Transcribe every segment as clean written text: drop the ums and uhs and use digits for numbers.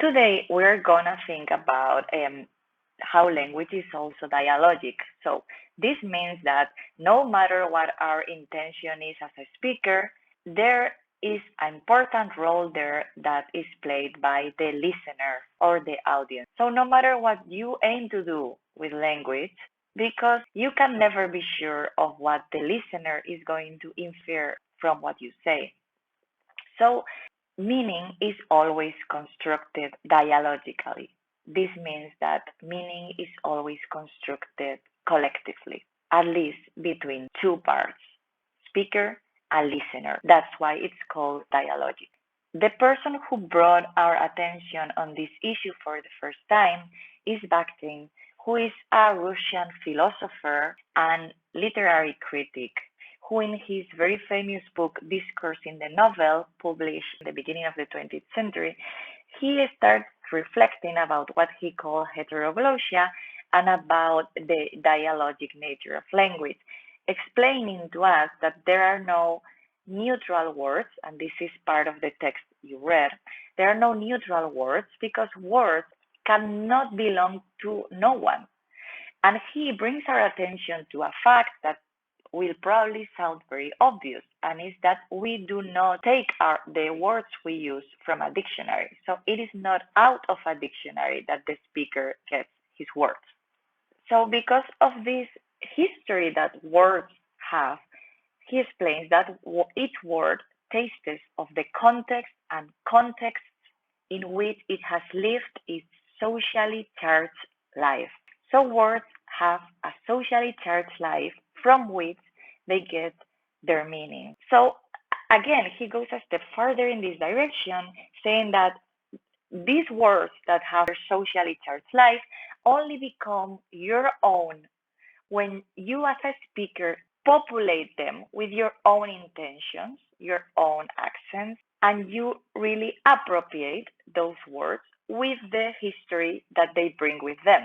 Today, we're gonna think about how language is also dialogic. So this means that no matter what our intention is as a speaker, there is an important role there that is played by the listener or the audience. So no matter what you aim to do with language, because you can never be sure of what the listener is going to infer from what you say. So meaning is always constructed dialogically. This means that meaning is always constructed collectively, at least between two parts, speaker and listener. That's why it's called dialogic. The person who brought our attention on this issue for the first time is Bakhtin, who is a Russian philosopher and literary critic who in his very famous book Discourse in the Novel, published in the beginning of the 20th century, he starts reflecting about what he called heteroglossia and about the dialogic nature of language, explaining to us that there are no neutral words, and this is part of the text you read. There are no neutral words because words cannot belong to no one. And he brings our attention to a fact that will probably sound very obvious, and is that we do not take the words we use from a dictionary. So it is not out of a dictionary that the speaker gets his words. So because of this history that words have, he explains that each word tastes of the context and contexts in which it has lived its socially charged life. So words have a socially charged life from which they get their meaning. So again, he goes a step further in this direction, saying that these words that have a socially charged life only become your own when you as a speaker populate them with your own intentions, your own accents, and you really appropriate those words with the history that they bring with them.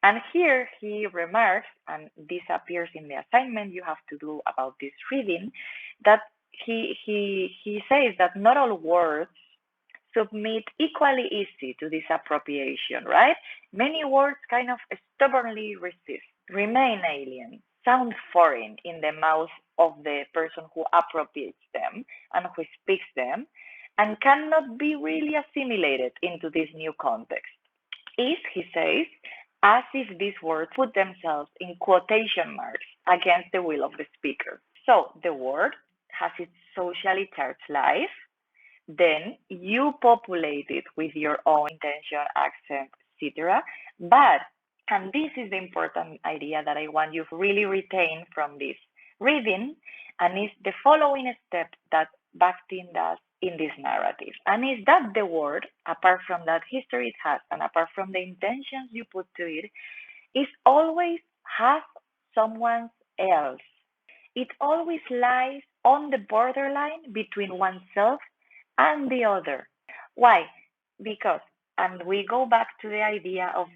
And here he remarks, and this appears in the assignment you have to do about this reading, that he says that not all words submit equally easy to this appropriation, right? Many words kind of stubbornly resist, remain alien, sound foreign in the mouth of the person who appropriates them and who speaks them, and cannot be really assimilated into this new context. If, he says, as if these words put themselves in quotation marks against the will of the speaker. So the word has its socially charged life, then you populate it with your own intention, accent, etc. But, and this is the important idea that I want you to really retain from this reading, and is the following step that Bakhtin does in this narrative. And is that the word, apart from that history it has, and apart from the intentions you put to it, is always has someone else. It always lies on the borderline between oneself and the other. Why? Because, and we go back to the idea of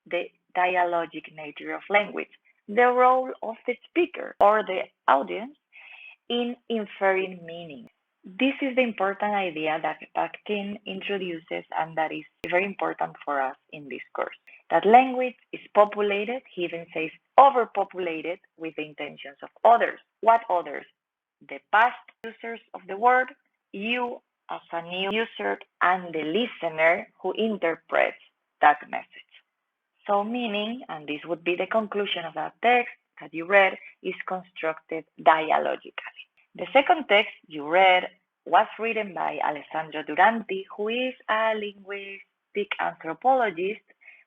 the dialogic nature of language, the role of the speaker or the audience in inferring meaning. This is the important idea that Bakhtin introduces, and that is very important for us in this course. That language is populated, he even says overpopulated, with the intentions of others. What others? The past users of the word, you as a new user, and the listener who interprets that message. So meaning, and this would be the conclusion of that text that you read, is constructed dialogically. The second text you read was written by Alessandro Duranti, who is a linguistic anthropologist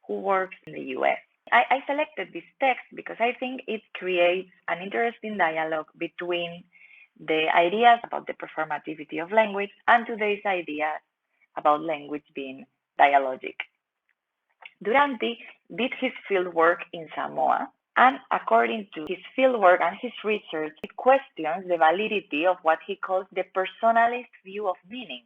who works in the US. I selected this text because I think it creates an interesting dialogue between the ideas about the performativity of language and today's ideas about language being dialogic. Duranti did his fieldwork in Samoa, and according to his fieldwork and his research, it questions the validity of what he calls the personalist view of meaning,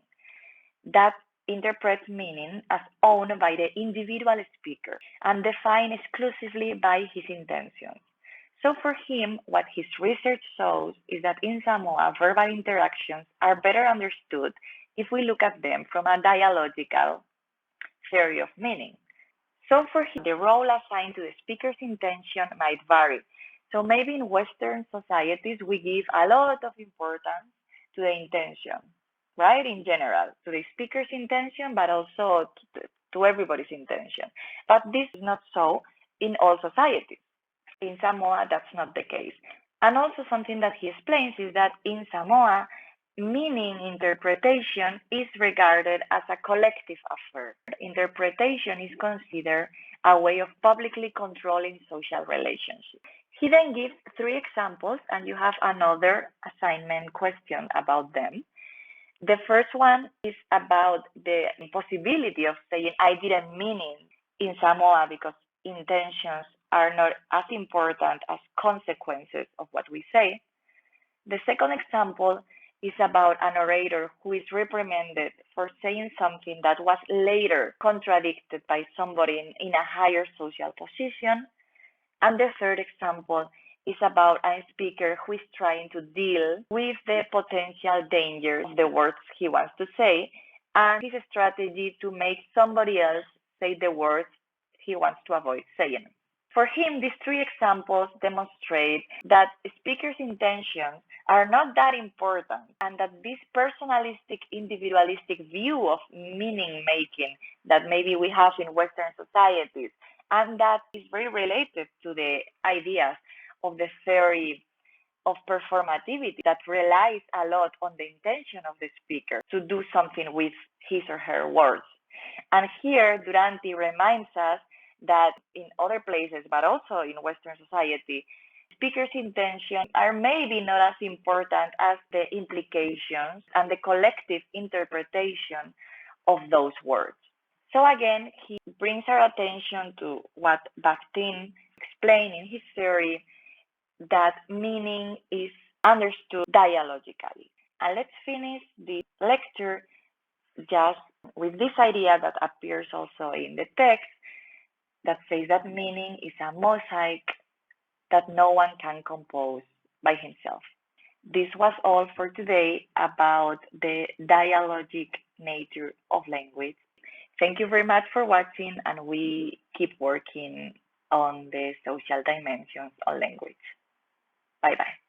that interprets meaning as owned by the individual speaker and defined exclusively by his intentions. So for him, what his research shows is that in Samoa, verbal interactions are better understood if we look at them from a dialogical theory of meaning. So for him, the role assigned to the speaker's intention might vary. So maybe in Western societies, we give a lot of importance to the intention, right? In general, to the speaker's intention, but also to everybody's intention. But this is not so in all societies. In Samoa, that's not the case. And also something that he explains is that in Samoa, meaning interpretation is regarded as a collective affair. Interpretation is considered a way of publicly controlling social relationships. He then gives 3 examples, and you have another assignment question about them. The first one is about the possibility of saying, I didn't mean it in Samoa because intentions are not as important as consequences of what we say. The second example is about an orator who is reprimanded for saying something that was later contradicted by somebody in a higher social position. And the third example is about a speaker who is trying to deal with the potential dangers of the words he wants to say and his strategy to make somebody else say the words he wants to avoid saying. For him, these 3 examples demonstrate that speakers' intentions are not that important and that this personalistic, individualistic view of meaning making that maybe we have in Western societies, and that is very related to the ideas of the theory of performativity that relies a lot on the intention of the speaker to do something with his or her words. And here, Duranti reminds us that in other places, but also in Western society, speakers' intentions are maybe not as important as the implications and the collective interpretation of those words. So again, he brings our attention to what Bakhtin explained in his theory, that meaning is understood dialogically. And let's finish this lecture just with this idea that appears also in the text, that says that meaning is a mosaic that no one can compose by himself. This was all for today about the dialogic nature of language. Thank you very much for watching, and we keep working on the social dimensions of language. Bye-bye.